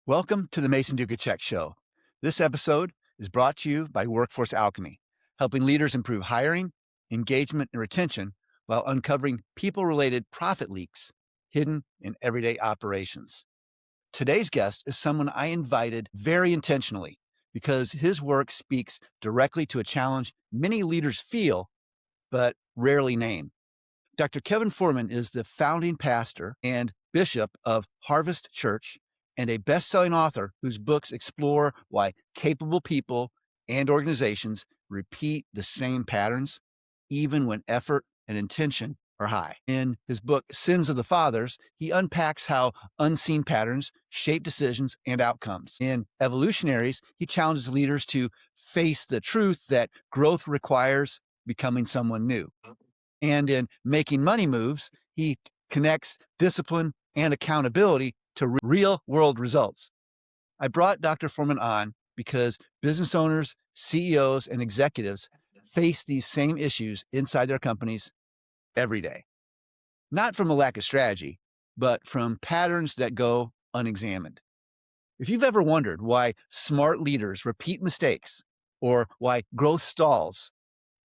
Welcome to the Mason Duchatschek Show. This episode is brought to you by Workforce Alchemy, helping leaders improve hiring, engagement, and retention while uncovering people-related profit leaks hidden in everyday operations. Today's guest is someone I invited very intentionally because his work speaks directly to a challenge many leaders feel but rarely name. Dr. Kevin Foreman is the founding pastor and bishop of Harvest Church and a best-selling author whose books explore why capable people and organizations repeat the same patterns, even when effort and intention are high. In his book, Sins of the Fathers, he unpacks how unseen patterns shape decisions and outcomes. In Evolutionaries, he challenges leaders to face the truth that growth requires becoming someone new. And in Making Money Moves, he connects discipline and accountability to real world results. I brought Dr. Foreman on because business owners, CEOs, and executives face these same issues inside their companies every day. Not from a lack of strategy, but from patterns that go unexamined. If you've ever wondered why smart leaders repeat mistakes or why growth stalls,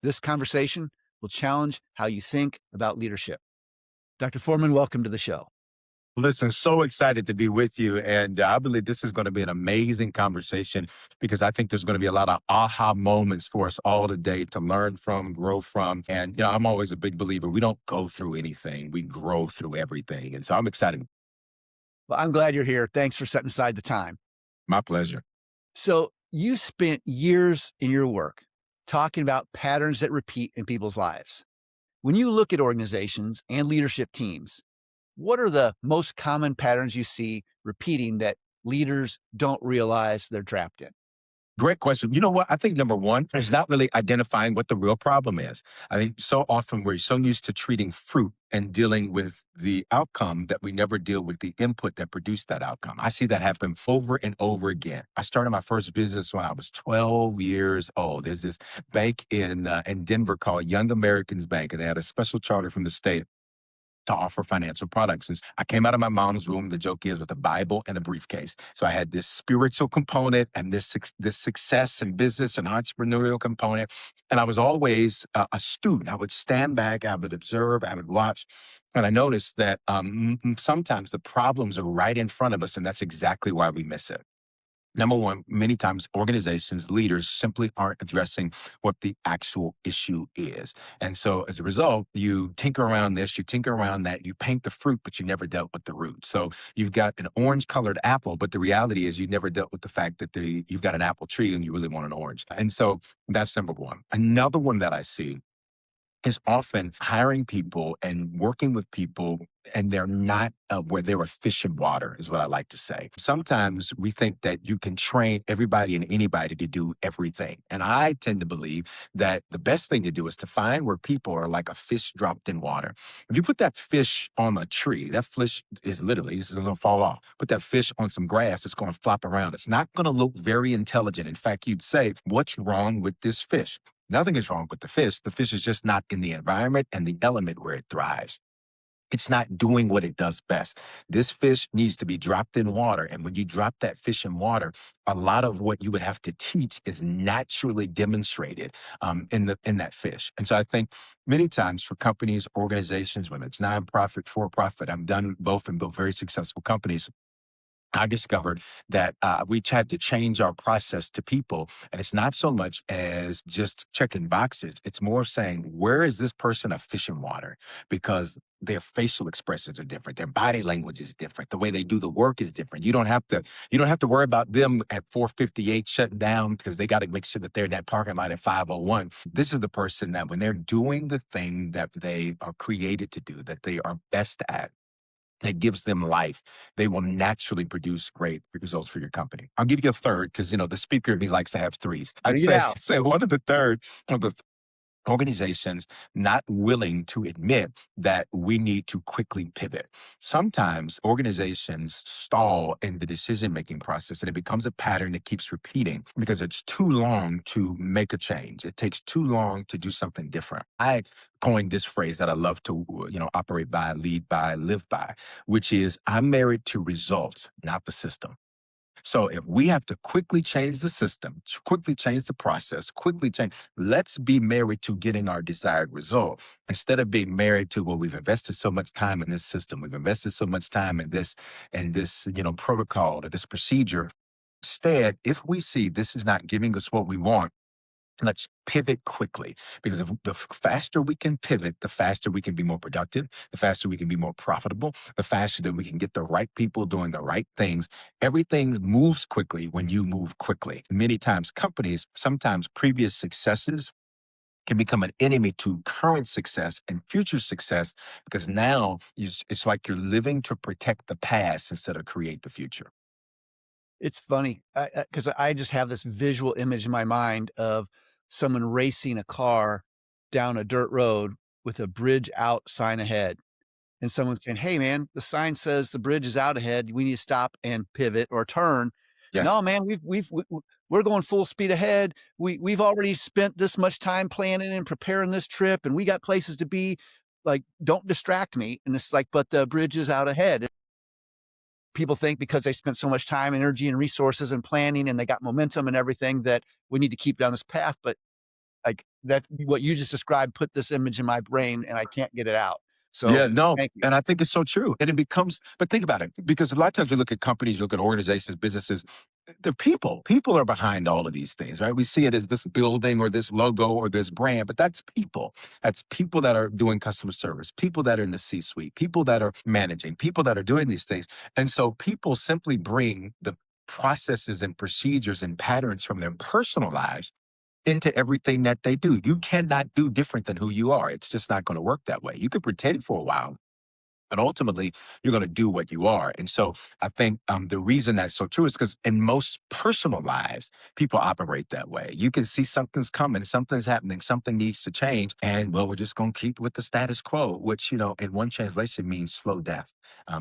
this conversation will challenge how you think about leadership. Dr. Foreman, welcome to the show. Listen, so excited to be with you. And I believe this is going to be an amazing conversation because I think there's going to be a lot of aha moments for us all today to learn from, grow from. And, I'm always a big believer. We don't go through anything. We grow through everything. And so I'm excited. Well, I'm glad you're here. Thanks for setting aside the time. My pleasure. So you spent years in your work talking about patterns that repeat in people's lives. When you look at organizations and leadership teams, what are the most common patterns you see repeating that leaders don't realize they're trapped in? Great question. You know what? I think number one is not really identifying what the real problem is. I think so often we're so used to treating fruit and dealing with the outcome that we never deal with the input that produced that outcome. I see that happen over and over again. I started my first business when I was 12 years old. There's this bank in Denver called Young Americans Bank, and they had a special charter from the state to offer financial products. And I came out of my mom's room, the joke is, with a Bible and a briefcase. So I had this spiritual component and this success and business and entrepreneurial component. And I was always a student. I would stand back, I would observe, I would watch. And I noticed that sometimes the problems are right in front of us, and that's exactly why we miss it. Number one, many times organizations, leaders simply aren't addressing what the actual issue is. And so as a result, you tinker around this, you tinker around that, you paint the fruit, but you never dealt with the root. So you've got an orange colored apple, but the reality is you never dealt with the fact that you've got an apple tree and you really want an orange. And so that's number one. Another one that I see is often hiring people and working with people, and they're not where they're a fish in water, is what I like to say. Sometimes we think that you can train everybody and anybody to do everything. And I tend to believe that the best thing to do is to find where people are like a fish dropped in water. If you put that fish on a tree, that fish is literally, it's going to fall off. Put that fish on some grass, it's going to flop around. It's not going to look very intelligent. In fact, you'd say, what's wrong with this fish? Nothing is wrong with the fish. The fish is just not in the environment and the element where it thrives. It's not doing what it does best. This fish needs to be dropped in water. And when you drop that fish in water, a lot of what you would have to teach is naturally demonstrated in that fish. And so I think many times for companies, organizations, whether it's nonprofit, for-profit, I've done both and built very successful companies. I discovered that we had to change our process to people. And it's not so much as just checking boxes. It's more saying, where is this person a fish in water? Because their facial expressions are different. Their body language is different. The way they do the work is different. You don't have to worry about them at 4:58 shutting down because they got to make sure that they're in that parking lot at 5:01. This is the person that when they're doing the thing that they are created to do, that they are best at, that gives them life, they will naturally produce great results for your company. I'll give you a third because, the speaker in me likes to have threes. I'd Bring it out. say one of the third of the organizations not willing to admit that we need to quickly pivot. Sometimes organizations stall in the decision-making process and it becomes a pattern that keeps repeating because it's too long to make a change. It takes too long to do something different. I coined this phrase that I love to, operate by, lead by, live by, which is I'm married to results, not the system. So if we have to quickly change the system, quickly change the process, quickly change, let's be married to getting our desired result instead of being married to, well, we've invested so much time in this system, we've invested so much time in this and this, protocol or this procedure. Instead, if we see this is not giving us what we want, let's pivot quickly, because if the faster we can pivot, the faster we can be more productive, the faster we can be more profitable, the faster that we can get the right people doing the right things. Everything moves quickly when you move quickly. Many times companies, sometimes previous successes can become an enemy to current success and future success, because now it's like you're living to protect the past instead of create the future. It's funny, because I just have this visual image in my mind of someone racing a car down a dirt road with a "bridge out" sign ahead, and someone saying, "Hey, man, the sign says the bridge is out ahead. We need to stop and pivot or turn." "No, Yes. man, we're going full speed ahead. We've already spent this much time planning and preparing this trip, and we got places to be. Like, don't distract me." And it's like, "But the bridge is out ahead." People think because they spent so much time, energy, and resources and planning, and they got momentum and everything that we need to keep down this path. But like that, what you just described put this image in my brain, and I can't get it out. So Yeah, no, thank you. and I think it's so true. And it becomes, but think about it, because a lot of times we look at companies, you look at organizations, businesses, they're people. People are behind all of these things, right? We see it as this building or this logo or this brand, but that's people. That's people that are doing customer service, people that are in the C suite, people that are managing, people that are doing these things. And so people simply bring the processes and procedures and patterns from their personal lives into everything that they do. You cannot do different than who you are. It's just not going to work that way. You could pretend for a while, but ultimately you're going to do what you are. And so I think the reason that's so true is because in most personal lives, people operate that way. You can see something's coming, something's happening, something needs to change. And well, we're just going to keep with the status quo, which, in one translation means slow death.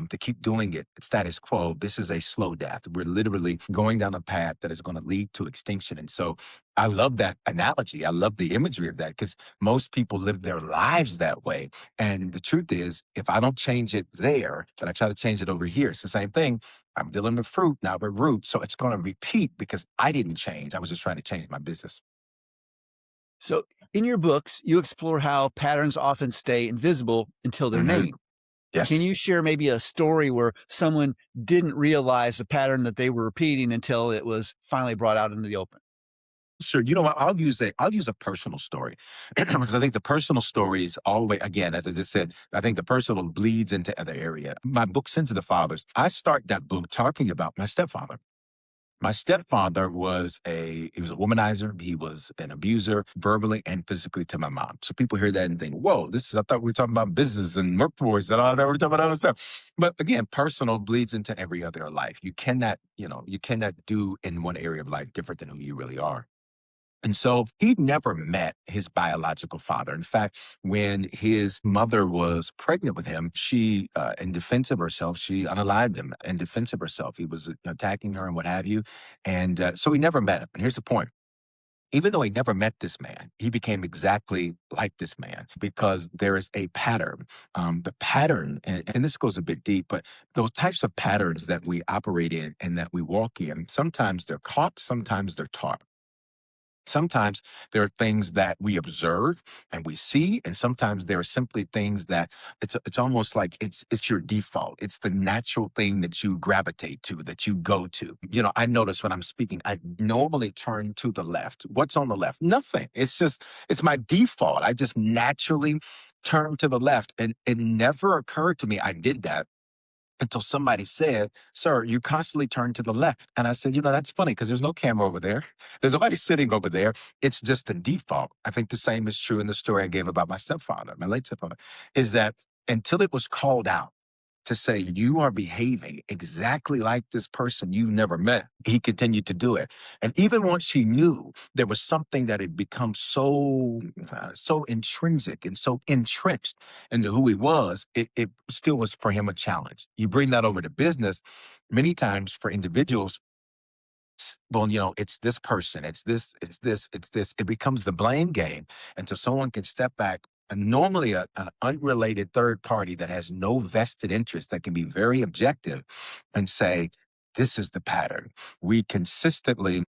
To keep doing it, status quo, this is a slow death. We're literally going down a path that is going to lead to extinction. And so I love that analogy. I love the imagery of that, because most people live their lives that way. And the truth is, if I don't change it there, then I try to change it over here. It's the same thing. I'm dealing with fruit now with root. So it's going to repeat because I didn't change. I was just trying to change my business. So in your books, you explore how patterns often stay invisible until they're Hmm. named. Can Yes. you share maybe a story where someone didn't realize the pattern that they were repeating until it was finally brought out into the open? Sure. You know what? I'll use a personal story because I think the personal story is always, again, as I just said, I think the personal bleeds into other area. My book, Sins of the Fathers, I start that book talking about my stepfather. My stepfather he was a womanizer. He was an abuser verbally and physically to my mom. So people hear that and think, whoa, I thought we were talking about business and workforce and all that. We're talking about other stuff. But again, personal bleeds into every other life. You cannot do in one area of life different than who you really are. And so he never met his biological father. In fact, when his mother was pregnant with him, she, in defense of herself, she unalived him in defense of herself. He was attacking her and what have you. And so he never met him. And here's the point. Even though he never met this man, he became exactly like this man because there is a pattern. The pattern, and this goes a bit deep, but those types of patterns that we operate in and that we walk in, sometimes they're caught, sometimes they're taught. Sometimes there are things that we observe and we see, and sometimes there are simply things that it's almost like it's your default. It's the natural thing that you gravitate to, that you go to. I notice when I'm speaking, I normally turn to the left. What's on the left? Nothing. It's my default. I just naturally turn to the left, and it never occurred to me I did that until somebody said, "Sir, you constantly turn to the left." And I said, that's funny because there's no camera over there. There's nobody sitting over there. It's just the default. I think the same is true in the story I gave about my stepfather, my late stepfather, is that until it was called out to say, you are behaving exactly like this person you've never met, he continued to do it. And even once he knew there was something that had become so intrinsic and so entrenched into who he was, it still was for him a challenge. You bring that over to business, many times for individuals, well, it's this person, it's this, it's this, it's this. It becomes the blame game until someone can step back. And normally, an unrelated third party that has no vested interest, that can be very objective and say, this is the pattern. We consistently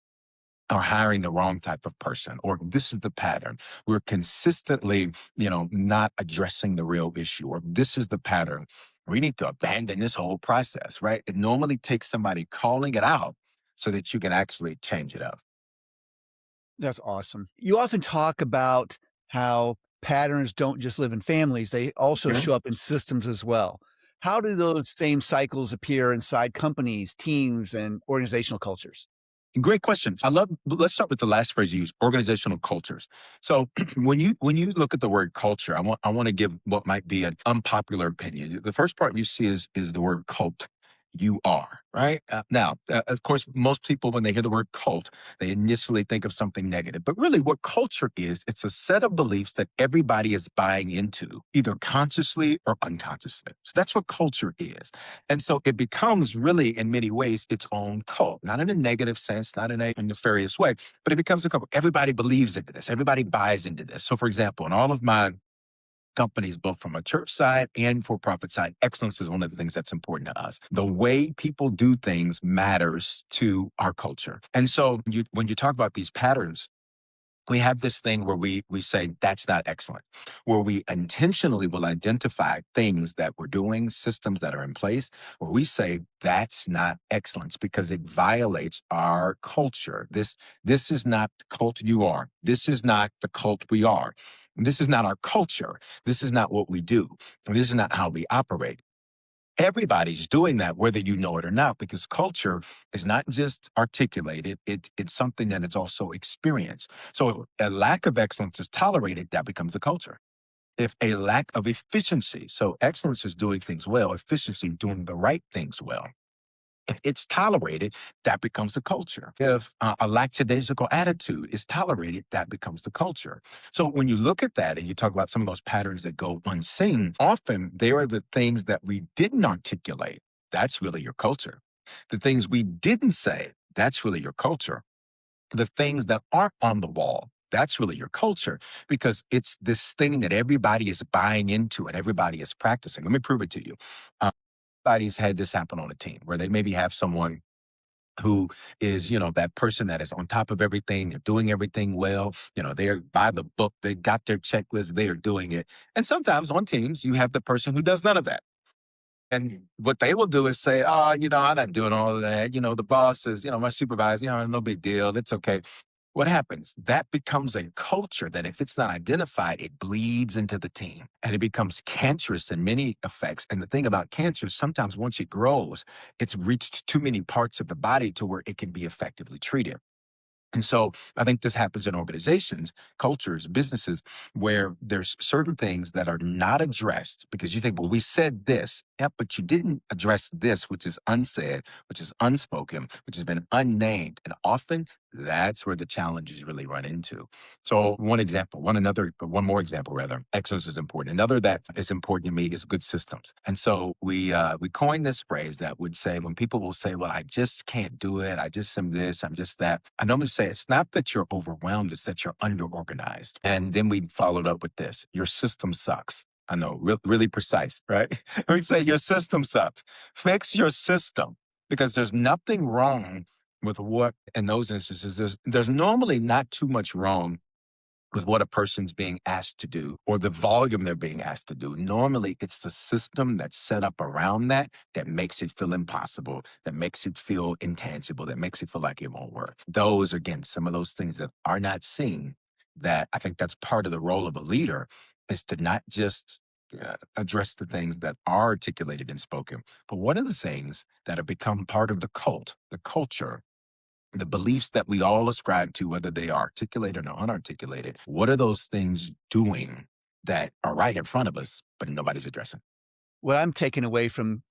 are hiring the wrong type of person, or this is the pattern. We're consistently, not addressing the real issue, or this is the pattern. We need to abandon this whole process, right? It normally takes somebody calling it out so that you can actually change it up. That's awesome. You often talk about how patterns don't just live in families, they also Mhm. show up in systems as well. How do those same cycles appear inside companies, teams, and organizational cultures? Great question. Let's start with the last phrase you used, organizational cultures. So when you look at the word culture, I want to give what might be an unpopular opinion. The first part you see is the word cult. You are right now. Of course, most people when they hear the word cult, they initially think of something negative. But really, what culture is, it's a set of beliefs that everybody is buying into, either consciously or unconsciously. So that's what culture is. And so it becomes really, in many ways, its own cult, not in a negative sense, not in a nefarious way, but it becomes a cult. Everybody believes into this. Everybody buys into this. So, for example, in all of my companies, both from a church side and for profit side, excellence is one of the things that's important to us. The way people do things matters to our culture. And so when you talk about these patterns, we have this thing where we say that's not excellent, where we intentionally will identify things that we're doing, systems that are in place, where we say that's not excellence because it violates our culture. This is not the cult you are. This is not the cult we are. This is not our culture. This is not what we do. This is not how we operate. Everybody's doing that, whether you know it or not, because culture is not just articulated, it's something that it's also experienced. So if a lack of excellence is tolerated, that becomes the culture. If a lack of efficiency, so excellence is doing things well, efficiency, doing the right things well. If it's tolerated, that becomes the culture. If a lackadaisical attitude is tolerated, that becomes the culture. So when you look at that and you talk about some of those patterns that go unseen, often they are the things that we didn't articulate. That's really your culture. The things we didn't say, that's really your culture. The things that aren't on the wall, that's really your culture because it's this thing that everybody is buying into and everybody is practicing. Let me prove it to you. Uh, Everybody's had this happen on a team where they maybe have someone who is, that person that is on top of everything, they're doing everything well, they're by the book, they got their checklist, they are doing it. And sometimes on teams, you have the person who does none of that. And what they will do is say, oh, I'm not doing all of that. The boss is, my supervisor, no big deal. It's okay. What happens? That becomes a culture that if it's not identified, it bleeds into the team and it becomes cancerous in many effects. And the thing about cancer, sometimes once it grows, it's reached too many parts of the body to where it can be effectively treated. And so I think this happens in organizations, cultures, businesses, where there's certain things that are not addressed because you think, well, we said this, yeah, but you didn't address this, which is unsaid, which is unspoken, which has been unnamed. And often that's where the challenges really run into. So one more example rather, excellence is important. Another that is important to me is good systems. And so we coined this phrase that would say when people will say, well, I just can't do it. I just am this, I'm just that. I normally say it's not that you're overwhelmed, it's that you're underorganized. And then we followed up with this. Your system sucks. I know, really precise, right? We'd say your system sucks. Fix your system because there's nothing wrong with what in those instances there's normally not too much wrong with what a person's being asked to do or the volume they're being asked to do. Normally, it's the system that's set up around that that makes it feel impossible, that makes it feel intangible, that makes it feel like it won't work. Those, again, some of those things that are not seen, that I think that's part of the role of a leader is to not just address the things that are articulated and spoken, but what are the things that have become part of the cult, the culture, the beliefs that we all ascribe to, whether they are articulated or unarticulated, what are those things doing that are right in front of us, but nobody's addressing? What I'm taking away from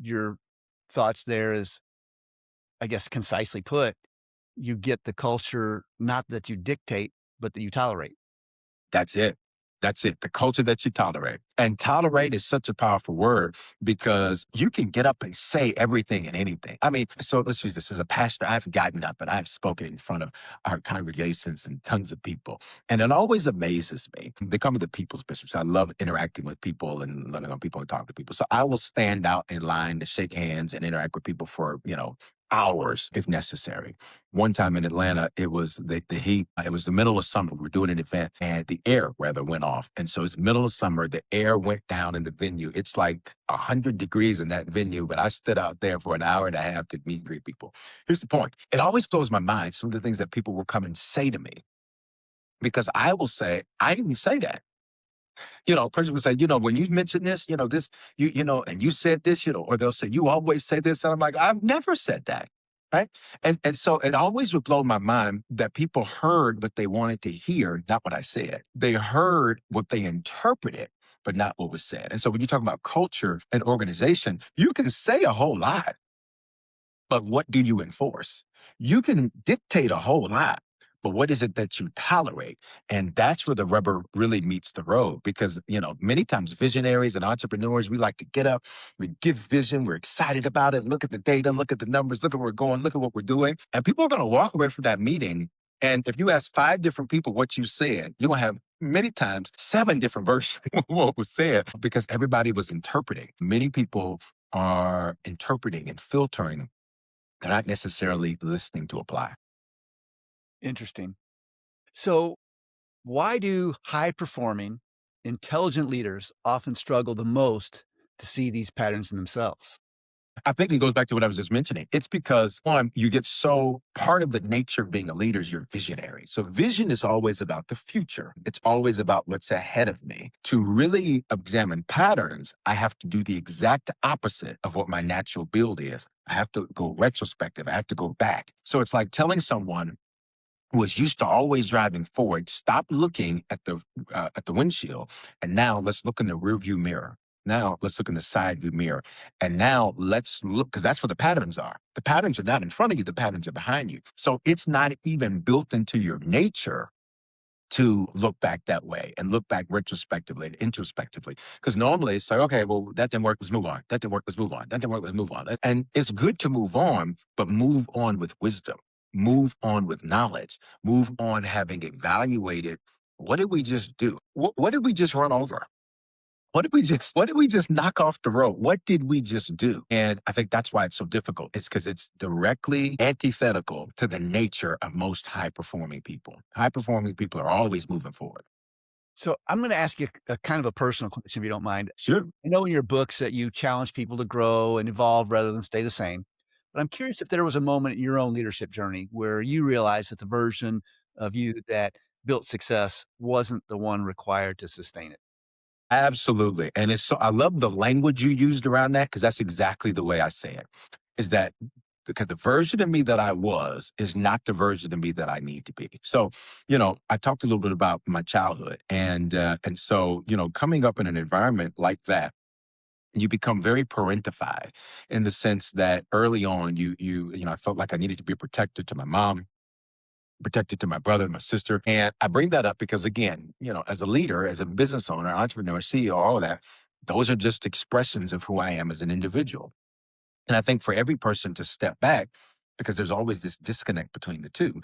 your thoughts there is, I guess, concisely put, you get the culture not that you dictate, but that you tolerate. That's it. That's it. The culture that you tolerate. And tolerate is such a powerful word because you can get up and say everything and anything. I mean, so let's use this as a pastor. I've gotten up and I've spoken in front of our congregations and tons of people. And it always amazes me. They call me the people's bishop. So I love interacting with people and learning on people and talking to people. So I will stand out in line to shake hands and interact with people for, hours if necessary. One time in Atlanta, it was the heat. It was the middle of summer. We were doing an event and the air rather went off. And so it's middle of summer. The air went down in the venue. It's like 100 degrees in that venue, but I stood out there for an hour and a half to meet and greet people. Here's the point. It always blows my mind, some of the things that people will come and say to me, because I will say, I didn't say that. A person will say, when you mention this, this, and you said this, or they'll say, you always say this. And I'm like, I've never said that. Right. And so it always would blow my mind that people heard what they wanted to hear, not what I said. They heard what they interpreted, but not what was said. And so when you talk about culture and organization, you can say a whole lot, but what do you enforce? You can dictate a whole lot, but what is it that you tolerate? And that's where the rubber really meets the road because, many times visionaries and entrepreneurs, we like to get up, we give vision, we're excited about it, look at the data, look at the numbers, look at where we're going, look at what we're doing. And people are going to walk away from that meeting. And if you ask 5 different people what you said, you're going to have many times 7 different versions of what was said because everybody was interpreting. Many people are interpreting and filtering. They're not necessarily listening to apply. Interesting. So, why do high performing, intelligent leaders often struggle the most to see these patterns in themselves? I think it goes back to what I was just mentioning. It's because, one, you get so part of the nature of being a leader is you're visionary. So vision is always about the future. It's always about what's ahead of me. To really examine patterns, I have to do the exact opposite of what my natural build is. I have to go retrospective. I have to go back. So it's like telling someone who was used to always driving forward, stop looking at the windshield, and now let's look in the rearview mirror. Now let's look in the side view mirror, and now let's look because that's where the patterns are. The patterns are not in front of you; the patterns are behind you. So it's not even built into your nature to look back that way and look back retrospectively and introspectively. Because normally it's like, okay, well, that didn't work, let's move on. That didn't work, let's move on. That didn't work, let's move on. And it's good to move on, but move on with wisdom, move on with knowledge, move on having evaluated what did we just do? What did we just run over? What did we just knock off the road? What did we just do? And I think that's why it's so difficult. It's because it's directly antithetical to the nature of most high performing people. High performing people are always moving forward. So, I'm going to ask you a kind of a personal question, if you don't mind. Sure. I know in your books that you challenge people to grow and evolve rather than stay the same. But I'm curious if there was a moment in your own leadership journey where you realized that the version of you that built success wasn't the one required to sustain it. Absolutely. And it's so I love the language you used around that because that's exactly the way I say it. Is that because the version of me that I was is not the version of me that I need to be. So, I talked a little bit about my childhood and so, coming up in an environment like that, you become very parentified in the sense that early on I felt like I needed to be protected to my mom, protected to my brother, my sister. And I bring that up because again, as a leader, as a business owner, entrepreneur, CEO, all of that, those are just expressions of who I am as an individual. And I think for every person to step back, because there's always this disconnect between the two.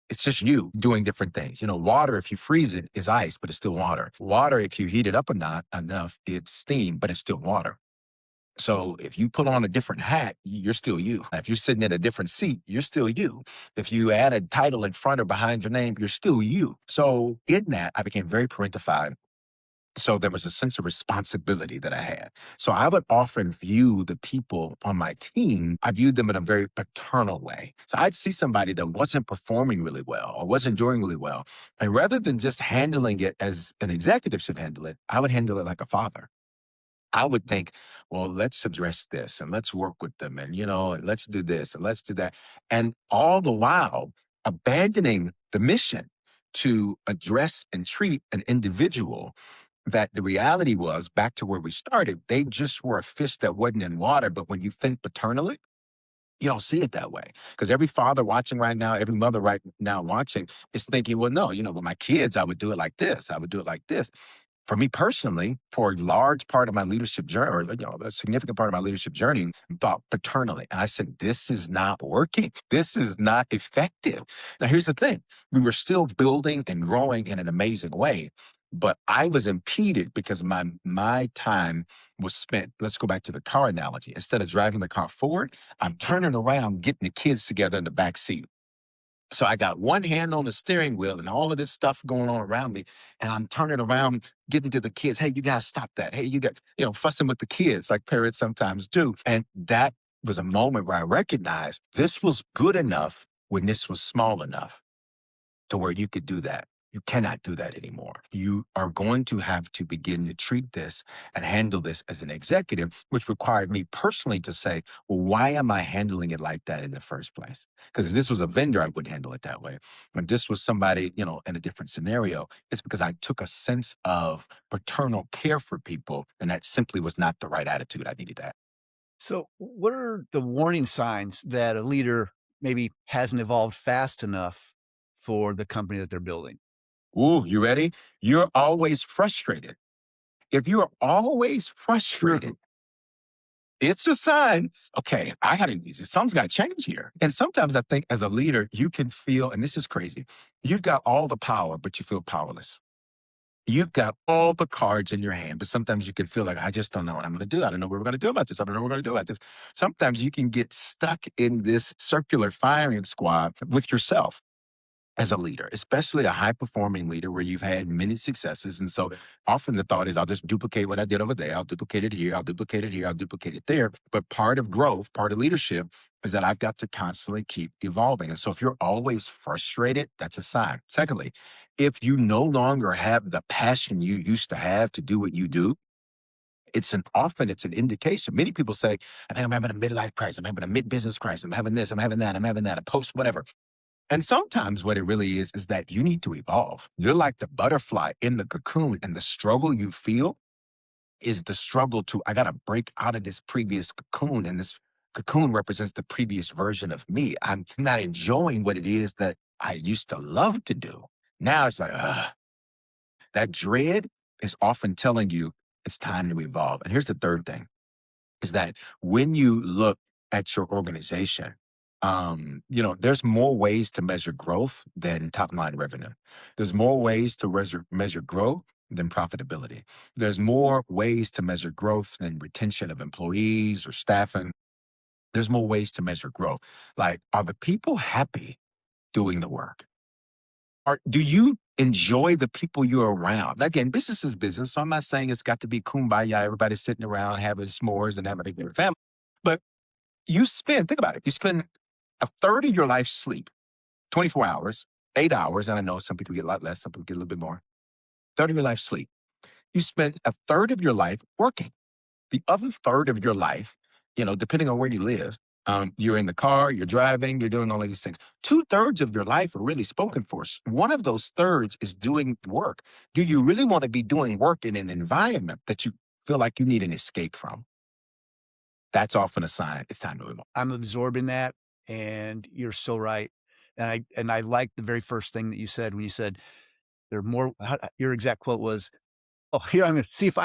It's just you doing different things. Water, if you freeze it, is ice, but it's still water. Water, if you heat it up enough, it's steam, but it's still water. So if you put on a different hat, you're still you. If you're sitting in a different seat, you're still you. If you add a title in front or behind your name, you're still you. So in that, I became very parentified. So there was a sense of responsibility that I had. So I would often view the people on my team, I viewed them in a very paternal way. So I'd see somebody that wasn't performing really well or wasn't doing really well. And rather than just handling it as an executive should handle it, I would handle it like a father. I would think, well, let's address this and let's work with them and let's do this and let's do that. And all the while abandoning the mission to address and treat an individual that the reality was back to where we started. They just were a fish that wasn't in water. But when you think paternally, you don't see it that way. Because every father watching right now, every mother right now watching is thinking, well, no, with my kids, I would do it like this. I would do it like this. For me personally, for a large part of my leadership journey, or a significant part of my leadership journey, thought paternally. And I said, this is not working. This is not effective. Now, here's the thing. We were still building and growing in an amazing way. but I was impeded because my time was spent. Let's go back to the car analogy. Instead of driving the car forward, I'm turning around, getting the kids together in the back seat. So I got one hand on the steering wheel and all of this stuff going on around me. And I'm turning around, getting to the kids. Hey, you guys stop that. Hey, you got, fussing with the kids like parents sometimes do. And that was a moment where I recognized this was good enough when this was small enough to where you could do that. You cannot do that anymore. You are going to have to begin to treat this and handle this as an executive, which required me personally to say, well, why am I handling it like that in the first place? Because if this was a vendor, I wouldn't handle it that way. When this was somebody, in a different scenario, it's because I took a sense of paternal care for people, and that simply was not the right attitude I needed to have. So, what are the warning signs that a leader maybe hasn't evolved fast enough for the company that they're building? Ooh, you ready? You're always frustrated. If you're always frustrated, True. it's a sign. Okay, I gotta use it. Something's gotta change here. And sometimes I think as a leader, you can feel, and this is crazy, you've got all the power, but you feel powerless. You've got all the cards in your hand, but sometimes you can feel like, I just don't know what I'm gonna do. I don't know what we're gonna do about this. I don't know what we're gonna do about this. Sometimes you can get stuck in this circular firing squad with yourself as a leader, especially a high performing leader where you've had many successes. And so often the thought is, I'll just duplicate what I did over there. I'll duplicate it here. I'll duplicate it here. I'll duplicate it there. But part of growth, part of leadership is that I've got to constantly keep evolving. And so if you're always frustrated, that's a sign. Secondly, if you no longer have the passion you used to have to do what you do, it's an indication. Many people say, I think I'm having a midlife crisis. I'm having a mid-business crisis. I'm having this, I'm having that, I'm having that, a post, whatever. And sometimes what it really is that you need to evolve. You're like the butterfly in the cocoon, and the struggle you feel is the struggle to, I got to break out of this previous cocoon. And this cocoon represents the previous version of me. I'm not enjoying what it is that I used to love to do. Now it's like, that dread is often telling you it's time to evolve. And here's the third thing is that when you look at your organization, there's more ways to measure growth than top line revenue. There's more ways to measure growth than profitability. There's more ways to measure growth than retention of employees or staffing. There's more ways to measure growth. Like, are the people happy doing the work? Do you enjoy the people you're around? Again, business is business. So I'm not saying it's got to be kumbaya, everybody sitting around having s'mores and having a good family. But think about it, you spend a third of your life sleep, 24 hours, 8 hours, and I know some people get a lot less, some people get a little bit more. Third of your life sleep. You spend a third of your life working. The other third of your life, depending on where you live, you're in the car, you're driving, you're doing all of these things. Two-thirds of your life are really spoken for. One of those thirds is doing work. Do you really want to be doing work in an environment that you feel like you need an escape from? That's often a sign it's time to move on. I'm absorbing that, and you're so right. And I like the very first thing that you said when you said there are more. Your exact quote was, "Oh, here I'm gonna see if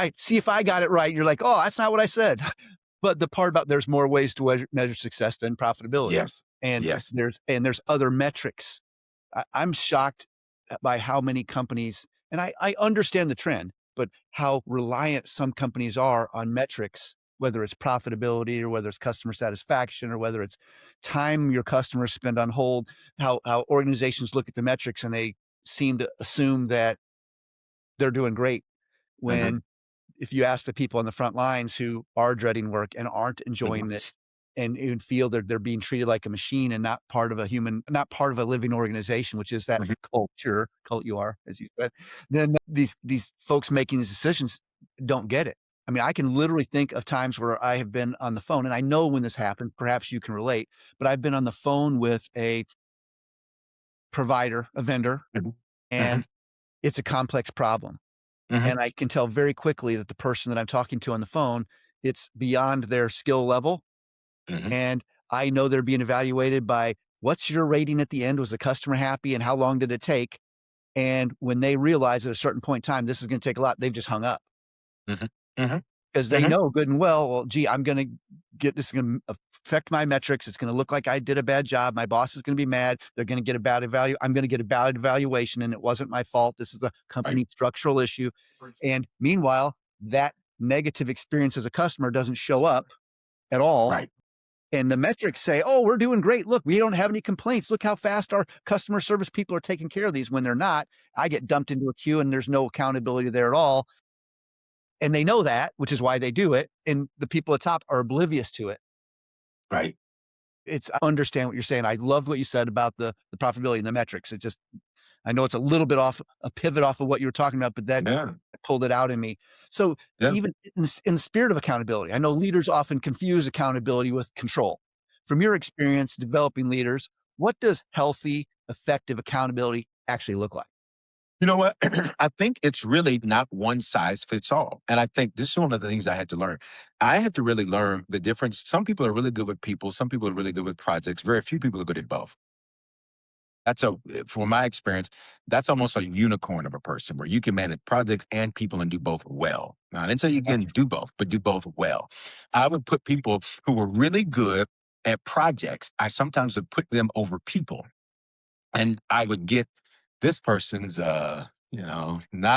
I got it right." You're like, "Oh, that's not what I said." But the part about there's more ways to measure success than profitability, Yes. and Yes. there's other metrics. I'm shocked by how many companies, and I understand the trend, but how reliant some companies are on metrics, whether it's profitability or whether it's customer satisfaction or whether it's time your customers spend on hold, how organizations look at the metrics and they seem to assume that they're doing great Mhm. when if you ask the people on the front lines who are dreading work and aren't Mhm. enjoying it and feel that they're being treated like a machine and not part of a living organization, which is that Mhm. cult you are, as you said, then these folks making these decisions don't get it. I mean, I can literally think of times where I have been on the phone, and I know when this happened, perhaps you can relate, but I've been on the phone with a provider, a vendor, Mhm. Mhm. and it's a complex problem. Mhm. And I can tell very quickly that the person that I'm talking to on the phone, it's beyond their skill level, Mhm. and I know they're being evaluated by, "What's your rating at the end? Was the customer happy, and how long did it take?" And when they realize at a certain point in time, this is gonna take a lot, they've just hung up Mhm. Mhm. because they Mhm. know good and well, "Well, gee, I'm gonna this is going to affect my metrics. It's going to look like I did a bad job. My boss is going to be mad. They're going to get a bad evaluation. I'm going to get a bad evaluation, and it wasn't my fault. This is a Right. company structural issue. And meanwhile, that negative experience as a customer doesn't show up at all. Right. And the metrics say, oh, we're doing great. Look, we don't have any complaints. Look how fast our customer service people are taking care of these. When they're not, I get dumped into a queue and there's no accountability there at all. And they know that, which is why they do it. And the people at top are oblivious to it. Right. I understand what you're saying. I loved what you said about the profitability and the metrics. It just, I know it's a little bit off, a pivot off of what you were talking about, but that Yeah. pulled it out in me. So Yeah. even in the spirit of accountability, I know leaders often confuse accountability with control. From your experience developing leaders, what does healthy, effective accountability actually look like? You know what? I think it's really not one size fits all. And I think this is one of the things I had to learn. I had to really learn the difference. Some people are really good with people, some people are really good with projects. Very few people are good at both. From my experience, that's almost a unicorn of a person where you can manage projects and people and do both well. Now, I didn't say you can That's do both, but do both well. I would put people who were really good at projects, I sometimes would put them over people. And I would get this person's, not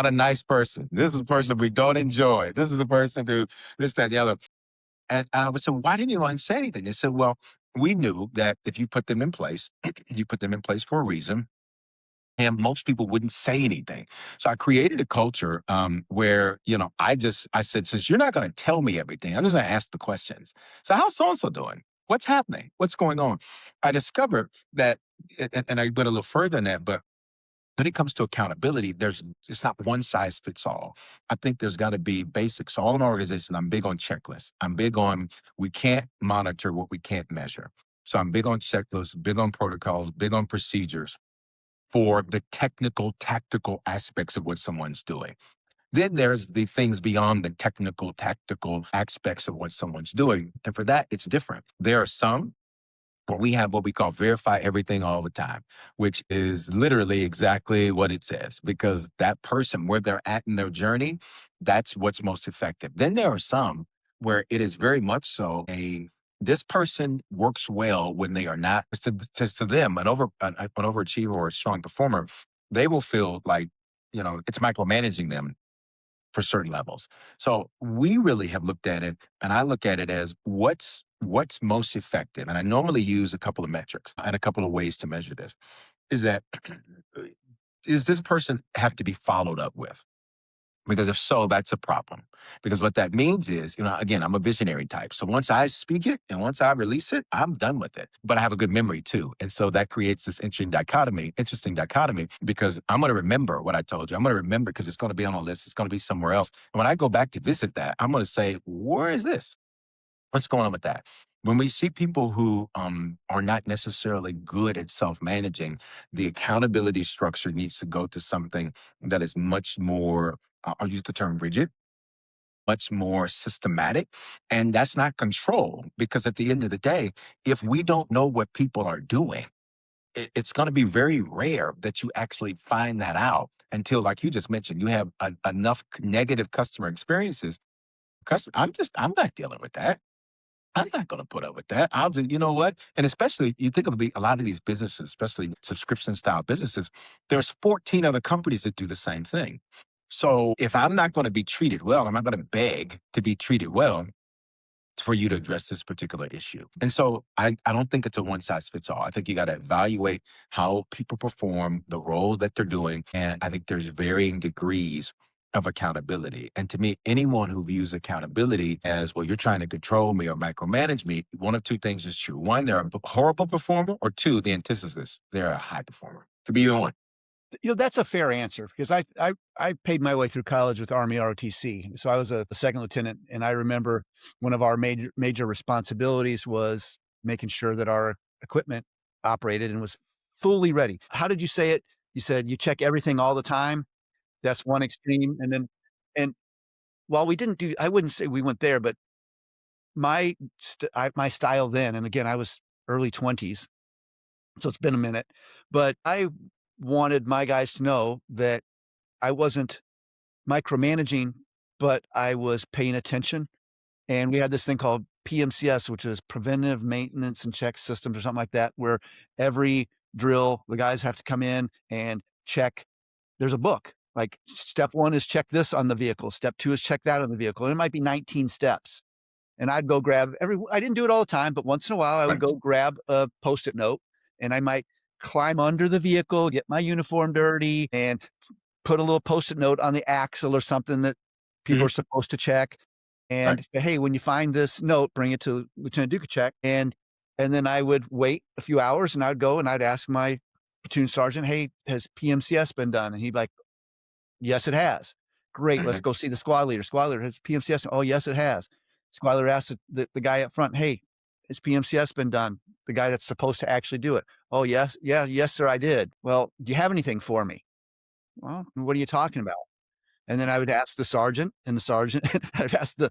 a nice person. This is a person we don't enjoy. This is a person who, this, that, the other. And I would say, why didn't you want to say anything? They said, well, we knew that if you put them in place, you put them in place for a reason. And most people wouldn't say anything. So I created a culture where, I said, since you're not going to tell me everything, I'm just going to ask the questions. So how's so-and-so doing? What's happening? What's going on? I discovered that, and I went a little further than that, but when it comes to accountability, it's not one size fits all. I think there's got to be basics. So all in our organization, I'm big on checklists. I'm big on we can't monitor what we can't measure. So I'm big on checklists, big on protocols, big on procedures for the technical, tactical aspects of what someone's doing. Then there's the things beyond the technical, tactical aspects of what someone's doing. And for that, it's different. There are some where we have what we call verify everything all the time, which is literally exactly what it says, because that person, where they're at in their journey, that's what's most effective. Then there are some where it is very much so this person works well when they are not, just to them, an overachiever or a strong performer, they will feel like, it's micromanaging them for certain levels. So we really have looked at it, and I look at it as what's most effective. And I normally use a couple of metrics and a couple of ways to measure this. Is that is this person have to be followed up with? Because if so, that's a problem. Because what that means is, again, I'm a visionary type. So once I speak it and once I release it, I'm done with it. But I have a good memory too. And so that creates this interesting dichotomy because I'm going to remember what I told you. I'm going to remember because it's going to be on a list. It's going to be somewhere else. And when I go back to visit that, I'm going to say, where is this? What's going on with that? When we see people who are not necessarily good at self managing, the accountability structure needs to go to something that is much more, I'll use the term rigid, much more systematic. And that's not control, because at the end of the day, if we don't know what people are doing, it's going to be very rare that you actually find that out until, like you just mentioned, you have enough negative customer experiences. I'm not dealing with that. I'm not going to put up with that. I'll just, you know what? And especially, you think of a lot of these businesses, especially subscription style businesses, there's 14 other companies that do the same thing. So if I'm not going to be treated well, I'm not going to beg to be treated well for you to address this particular issue. And so I don't think it's a one size fits all. I think you got to evaluate how people perform, the roles that they're doing. And I think there's varying degrees of accountability. And to me, anyone who views accountability as, well, you're trying to control me or micromanage me, one of two things is true. One, they're a horrible performer, or two, the antithesis, they're a high performer. To be the one. That's a fair answer because I paid my way through college with Army ROTC. So I was a second lieutenant, and I remember one of our major responsibilities was making sure that our equipment operated and was fully ready. How did you say it? You said you check everything all the time. That's one extreme, and while we didn't do, I wouldn't say we went there, but my style then, and again, I was early 20s, so it's been a minute, but I wanted my guys to know that I wasn't micromanaging, but I was paying attention. And we had this thing called PMCS, which is preventive maintenance and check systems or something like that, where every drill, the guys have to come in and check. There's a book. Like step one is check this on the vehicle. Step two is check that on the vehicle. And it might be 19 steps. And I'd go grab I didn't do it all the time, but once in a while I would Right. go grab a Post-it note and I might climb under the vehicle, get my uniform dirty, and put a little Post-it note on the axle or something that people Mhm. are supposed to check, Right. and say, "Hey, when you find this note, bring it to Lieutenant Duchatschek." And then I would wait a few hours, and I'd go and I'd ask my platoon sergeant, "Hey, has PMCS been done?" And he'd be like, "Yes, it has." "Great, let's Mhm. go see the squad leader." "Squad leader, has PMCS?" "Oh, yes, it has." Squad leader asks the guy up front, "Hey, has PMCS been done?" The guy that's supposed to actually do it. "Oh, yes. Yeah, yes, sir, I did." "Well, do you have anything for me?" "Well, what are you talking about?" And then I would ask the sergeant, and the sergeant I'd ask the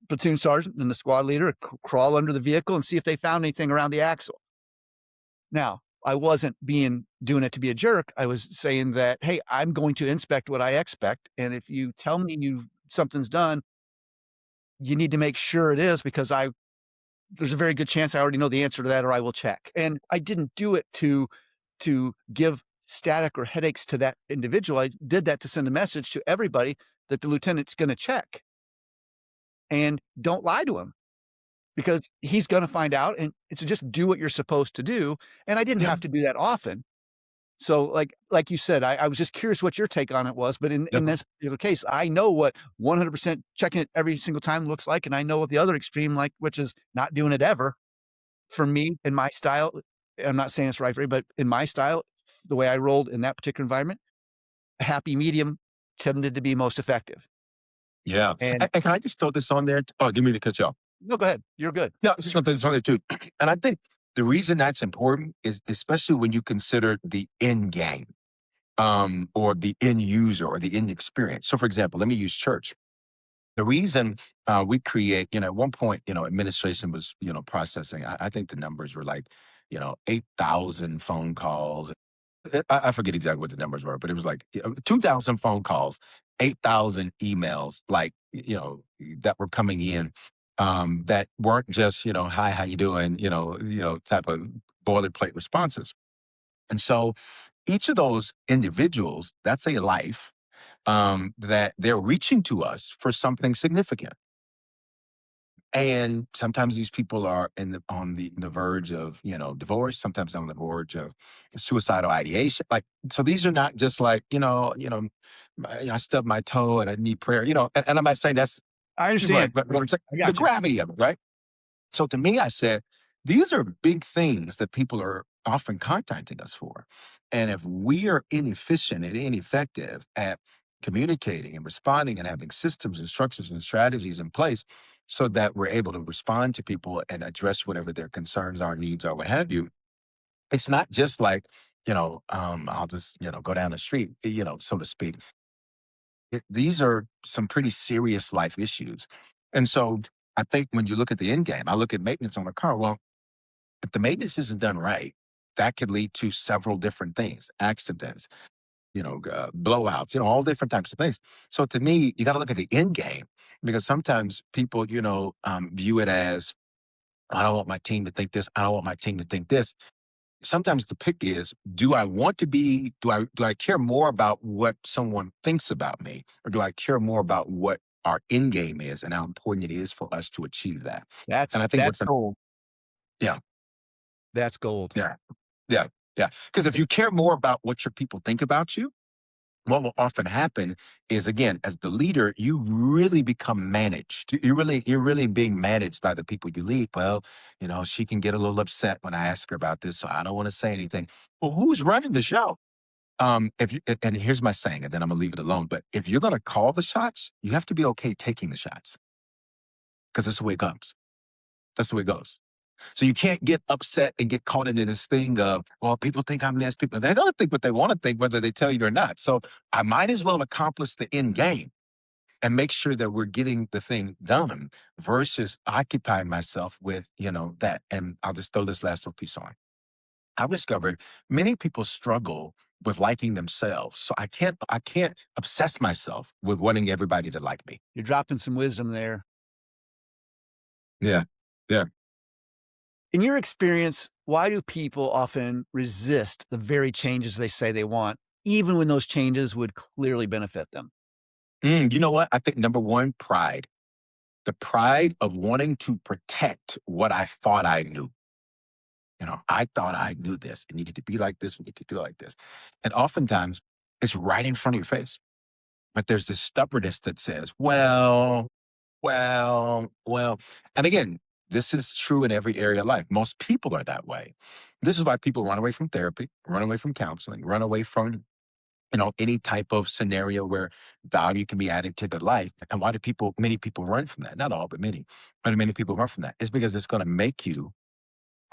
platoon sergeant and the squad leader to crawl under the vehicle and see if they found anything around the axle. Now, I wasn't doing it to be a jerk. I was saying that, "Hey, I'm going to inspect what I expect, and if you tell me something's done, you need to make sure it is because I there's a very good chance I already know the answer to that or I will check." And I didn't do it to give static or headaches to that individual. I did that to send a message to everybody that the lieutenant's gonna check, and don't lie to him because he's gonna find out, and to just do what you're supposed to do, and I didn't Yeah. have to do that often. So, like you said, I was just curious what your take on it was, but in Yeah. this particular case, I know what 100% checking it every single time looks like, and I know what the other extreme like, which is not doing it ever. For me, in my style, I'm not saying it's right for you, but in my style, the way I rolled in that particular environment, a happy medium tended to be most effective. Yeah. And And can I just throw this on there? Oh, didn't mean to cut you off. no, go ahead. You're good. No, I was just gonna throw this on there too. And I think the reason that's important is especially when you consider the end game, or the end user or the end experience. So for example, let me use church. The reason we create, at one point, administration was, processing. I think the numbers were like, 8,000 phone calls. I forget exactly what the numbers were, but it was like 2,000 phone calls, 8,000 emails, like, that were coming in, that weren't just, hi, how you doing, type of boilerplate responses. And so each of those individuals, that's a life, that they're reaching to us for something significant. And sometimes these people are on the verge of, divorce, sometimes on the verge of suicidal ideation. Like, so these are not just like, I stubbed my toe and I need prayer, and I'm not saying that's I right, understand. but I'm saying I the got you. gravity of it, right? So to me, I said, these are big things that people are often contacting us for. And if we are inefficient and ineffective at communicating and responding and having systems and structures and strategies in place so that we're able to respond to people and address whatever their concerns are, needs are, what have you, it's not just like, I'll just, go down the street, so to speak. These are some pretty serious life issues. And so I think when you look at the end game, I look at maintenance on a car. Well, if the maintenance isn't done right, that could lead to several different things, accidents, blowouts, all different types of things. So to me, you got to look at the end game because sometimes people, view it as, I don't want my team to think this. I don't want my team to think this. Sometimes the pick is, do I care more about what someone thinks about me, or do I care more about what our end game is and how important it is for us to achieve that? That's And I think that's gold. yeah, That's gold. yeah, yeah, yeah. Because if you care more about what your people think about you, what will often happen is, again, as the leader, you really become managed. You're really being managed by the people you lead. Well, she can get a little upset when I ask her about this, so I don't want to say anything. Well, who's running the show? If you, and here's my saying, and then I'm gonna leave it alone. But if you're gonna call the shots, you have to be okay taking the shots because that's the way it goes. That's the way it goes. So you can't get upset and get caught into this thing of, well, people think I'm this. They're gonna think what they want to think, whether they tell you or not. So I might as well accomplish the end game and make sure that we're getting the thing done versus occupying myself with, that. And I'll just throw this last little piece on. I've discovered many people struggle with liking themselves. So I can't obsess myself with wanting everybody to like me. You're dropping some wisdom there. Yeah. Yeah. In your experience, why do people often resist the very changes they say they want, even when those changes would clearly benefit them? You know what? I think number one, pride. The pride of wanting to protect what I thought I knew. I thought I knew this. It needed to be like this. We need to do it like this. And oftentimes it's right in front of your face. But there's this stubbornness that says, well. And again, this is true in every area of life. Most people are that way. This is why people run away from therapy, run away from counseling, run away from any type of scenario where value can be added to their life. And why do many people run from that? Not all, but many people run from that. It's because it's going to make you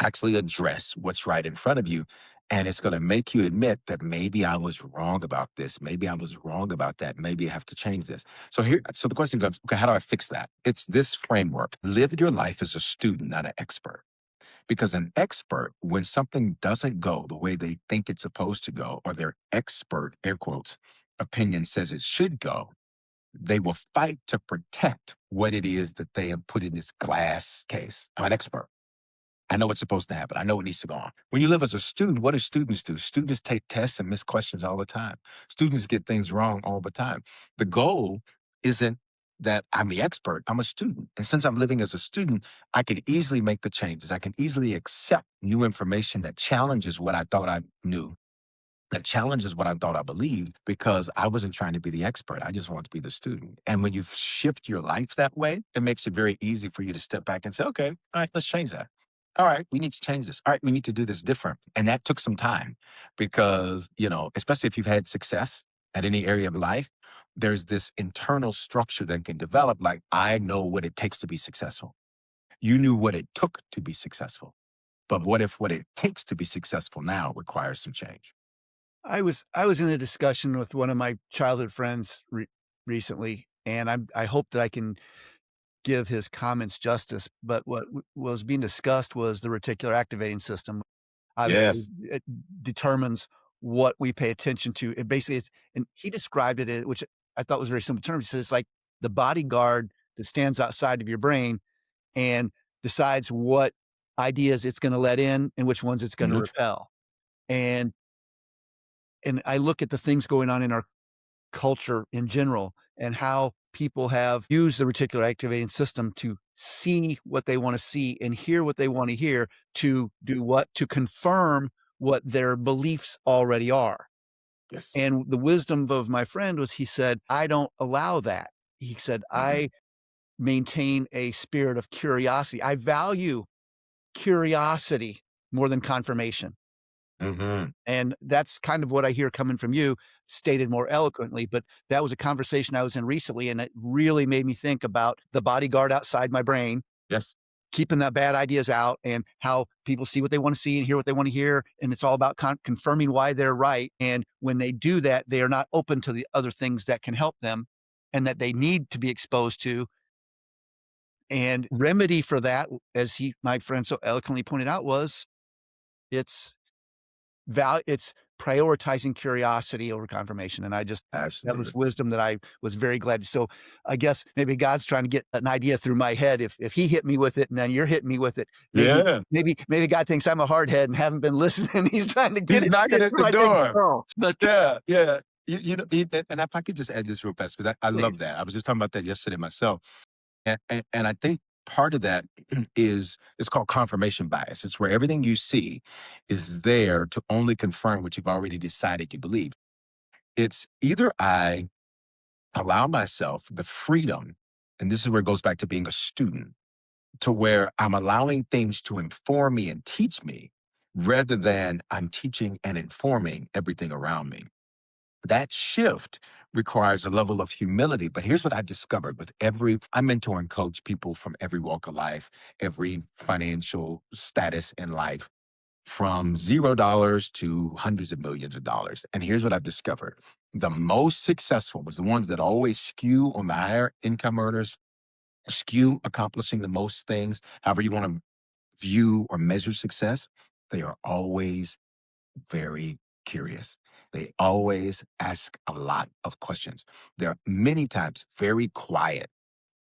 actually address what's right in front of you. And it's going to make you admit that maybe I was wrong about this. Maybe I was wrong about that. Maybe I have to change this. So the question comes, okay, how do I fix that? It's this framework. Live your life as a student, not an expert. Because an expert, when something doesn't go the way they think it's supposed to go, or their expert, air quotes, opinion says it should go, they will fight to protect what it is that they have put in this glass case. I'm an expert. I know what's supposed to happen. I know what needs to go on. When you live as a student, what do students do? Students take tests and miss questions all the time. Students get things wrong all the time. The goal isn't that I'm the expert. I'm a student. And since I'm living as a student, I can easily make the changes. I can easily accept new information that challenges what I thought I knew, that challenges what I thought I believed, because I wasn't trying to be the expert. I just wanted to be the student. And when you shift your life that way, it makes it very easy for you to step back and say, okay, all right, let's change that. All right, we need to change this. All right, we need to do this different. And that took some time because, especially if you've had success at any area of life, there's this internal structure that can develop. Like, I know what it takes to be successful. You knew what it took to be successful. But what if what it takes to be successful now requires some change? I was in a discussion with one of my childhood friends recently, and I hope that I can give his comments justice. But what was being discussed was the reticular activating system. Obviously, Yes. it determines what we pay attention to. It basically is, and he described it, which I thought was very simple terms. He said it's like the bodyguard that stands outside of your brain and decides what ideas it's going to let in and which ones it's going to Mhm. repel. And I look at the things going on in our culture in general and how people have used the reticular activating system to see what they want to see and hear what they want to hear, to do what? To confirm what their beliefs already are. Yes. And the wisdom of my friend was, he said, I don't allow that. He said, Mhm. I maintain a spirit of curiosity. I value curiosity more than confirmation. Mhm. And that's kind of what I hear coming from you, stated more eloquently, but that was a conversation I was in recently, and it really made me think about the bodyguard outside my brain, Yes. keeping the bad ideas out, and how people see what they wanna see and hear what they wanna hear, and it's all about confirming why they're right, and when they do that, they are not open to the other things that can help them and that they need to be exposed to, and remedy for that, as my friend so eloquently pointed out, was it's it's prioritizing curiosity over confirmation, and I just that was Absolutely. wisdom that I was very glad so, I guess maybe God's trying to get an idea through my head. If he hit me with it and then you're hitting me with it, maybe Yeah. maybe God thinks I'm a hard head and haven't been listening. He's trying to He's get knocking it at through the my big door. skull. But Yeah, yeah. And if I could just add this real fast, because I please. love that. I was just talking about that yesterday myself. And I think part of that is it's called confirmation bias. It's where everything you see is there to only confirm what you've already decided you believe. It's either I allow myself the freedom, and this is where it goes back to being a student, to where I'm allowing things to inform me and teach me rather than I'm teaching and informing everything around me. That shift requires a level of humility. But here's what I've discovered I mentor and coach people from every walk of life, every financial status in life, from $0 to hundreds of millions of dollars. And here's what I've discovered. The most successful was the ones that always skew on the higher income earners, skew accomplishing the most things, however you want to view or measure success. They are always very curious. They always ask a lot of questions. They're many times very quiet.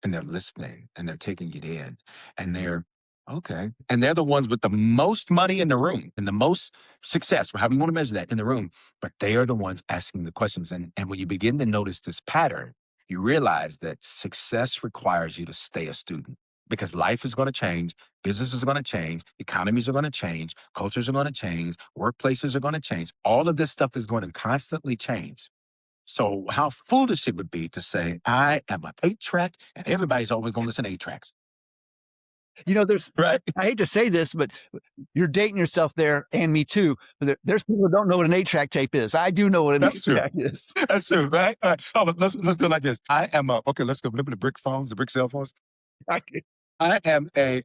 and they're listening and they're taking it in and they're okay. And they're the ones with the most money in the room and the most success, however you want to measure that in the room, but they are the ones asking the questions. And when you begin to notice this pattern, you realize that success requires you to stay a student because life is going to change, businesses are going to change, economies are going to change, cultures are going to change, workplaces are going to change. All of this stuff is going to constantly change. So how foolish it would be to say, I am an 8-track and everybody's always going to listen to 8 tracks, There's, right? I hate to say this, but you're dating yourself there and me too. But there's people who don't know what an 8-track tape is. I do know what an That's true. 8-track is. That's true, right? All right. Oh, let's do it like this. I am a, okay, let's go. Remember the brick phones, the brick cell phones? I- I am a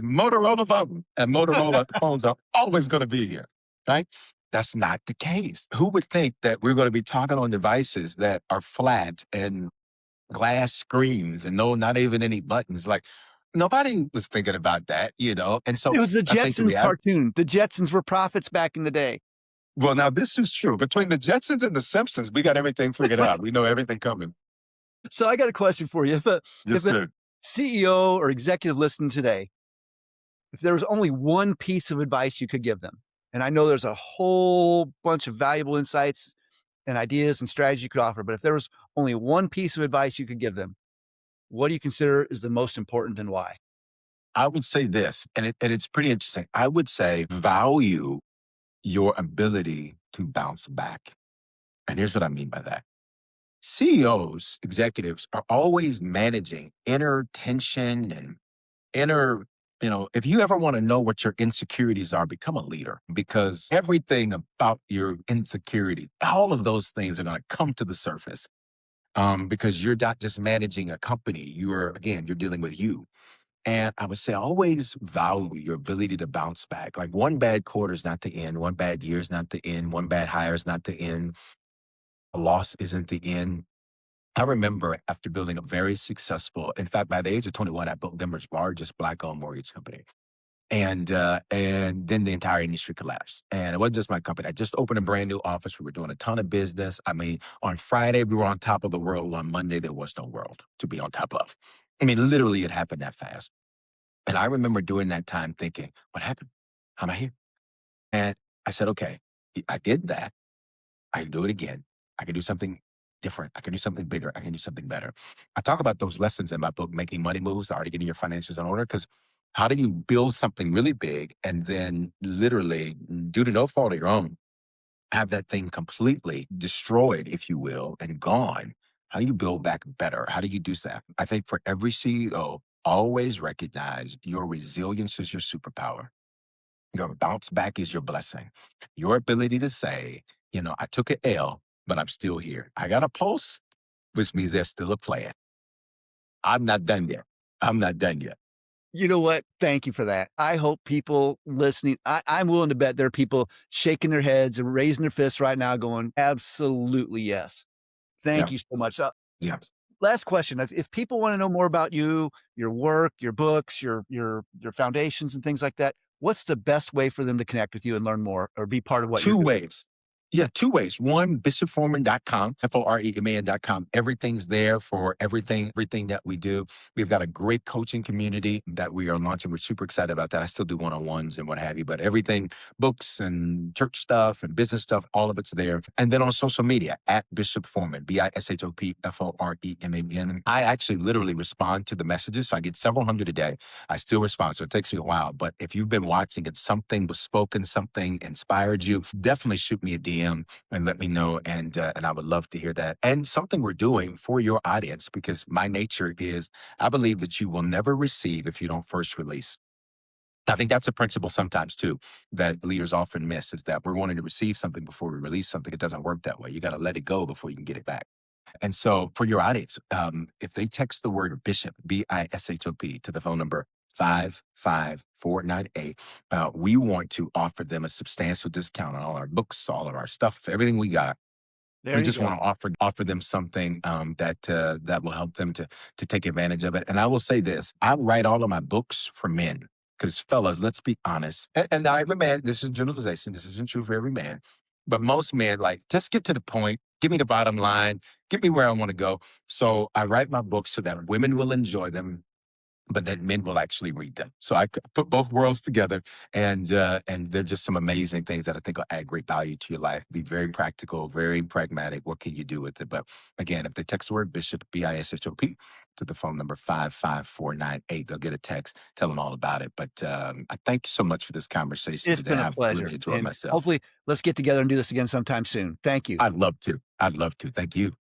Motorola phone, and Motorola phones are always going to be here, right? That's not the case. Who would think that we're going to be talking on devices that are flat and glass screens and no, not even any buttons? Like nobody was thinking about that. And so It was the I think the Jetsons reality. cartoon. The Jetsons were prophets back in the day. Well, now this is true. Between the Jetsons and the Simpsons, we got everything figured out. We know everything coming. So I got a question for you. Yes, If a sir. CEO or executive listened today, if there was only one piece of advice you could give them, and I know there's a whole bunch of valuable insights and ideas and strategies you could offer, but if there was only one piece of advice you could give them, what do you consider is the most important and why? I would say this, and it's pretty interesting. I would say value your ability to bounce back. And here's what I mean by that. CEOs, executives are always managing inner tension and if you ever want to know what your insecurities are, become a leader because everything about your insecurity, all of those things are going to come to the surface because you're not just managing a company. You're dealing with you. And I would say always value your ability to bounce back. Like one bad quarter is not the end. One bad year is not the end. One bad hire is not the end. A loss isn't the end. I remember after building a very successful, in fact, by the age of 21, I built Denver's largest black-owned mortgage company. And then the entire industry collapsed. And it wasn't just my company. I just opened a brand new office. We were doing a ton of business. I mean, on Friday, we were on top of the world. On Monday, there was no world to be on top of. I mean, literally, it happened that fast. And I remember during that time thinking, what happened? How am I here? And I said, okay, I did that. I can do it again. I can do something different. I can do something bigger. I can do something better. I talk about those lessons in my book, Making Money Moves, already getting your finances in order. Because how do you build something really big and then literally, due to no fault of your own, have that thing completely destroyed, if you will, and gone? How do you build back better? How do you do that? I think for every CEO, always recognize your resilience is your superpower. Your bounce back is your blessing. Your ability to say, I took an L, but I'm still here. I got a pulse, which means there's still a plan. I'm not done yet. I'm not done yet. You know what? Thank you for that. I hope people listening, I'm willing to bet there are people shaking their heads and raising their fists right now going, absolutely yes. Thank Yeah. you so much. Yeah. Last question. If people want to know more about you, your work, your books, your foundations and things like that, what's the best way for them to connect with you and learn more or be part of what you're Two doing? ways. Yeah, two ways. One, bishopforeman.com, Foreman.com. Everything's there for everything that we do. We've got a great coaching community that we are launching. We're super excited about that. I still do one-on-ones and what have you, but everything, books and church stuff and business stuff, all of it's there. And then on social media, at Bishop Foreman, BISHOPFOREMAN. I actually literally respond to the messages. So I get several hundred a day. I still respond. So it takes me a while. But if you've been watching and something was spoken, something inspired you, definitely shoot me a DM and let me know. And I would love to hear that. And something we're doing for your audience, because my nature is I believe that you will never receive if you don't first release. I think that's a principle sometimes too that leaders often miss is that we're wanting to receive something before we release something. It doesn't work that way. You got to let it go before you can get it back. And so for your audience, if they text the word bishop, BISHOP, to the phone number 55498, we want to offer them a substantial discount on all our books, all of our stuff, everything we got. There We you just go. want to offer them something that will help them to take advantage of it. And I will say this: I write all of my books for men because, fellas, let's be honest. And now every man, this is generalization. This isn't true for every man, but most men like just get to the point. Give me the bottom line. Get me where I want to go. So I write my books so that women will enjoy them, but that men will actually read them. So put both worlds together, and they're just some amazing things that I think will add great value to your life. Be very practical, very pragmatic. What can you do with it? But again, if they text the word Bishop, Bishop, to the phone number 55498, they'll get a text. Tell them all about it. But I thank you so much for this conversation It's today. been a I've really pleasure. enjoyed And myself. hopefully, let's get together and do this again sometime soon. Thank you. I'd love to. I'd love to. Thank you.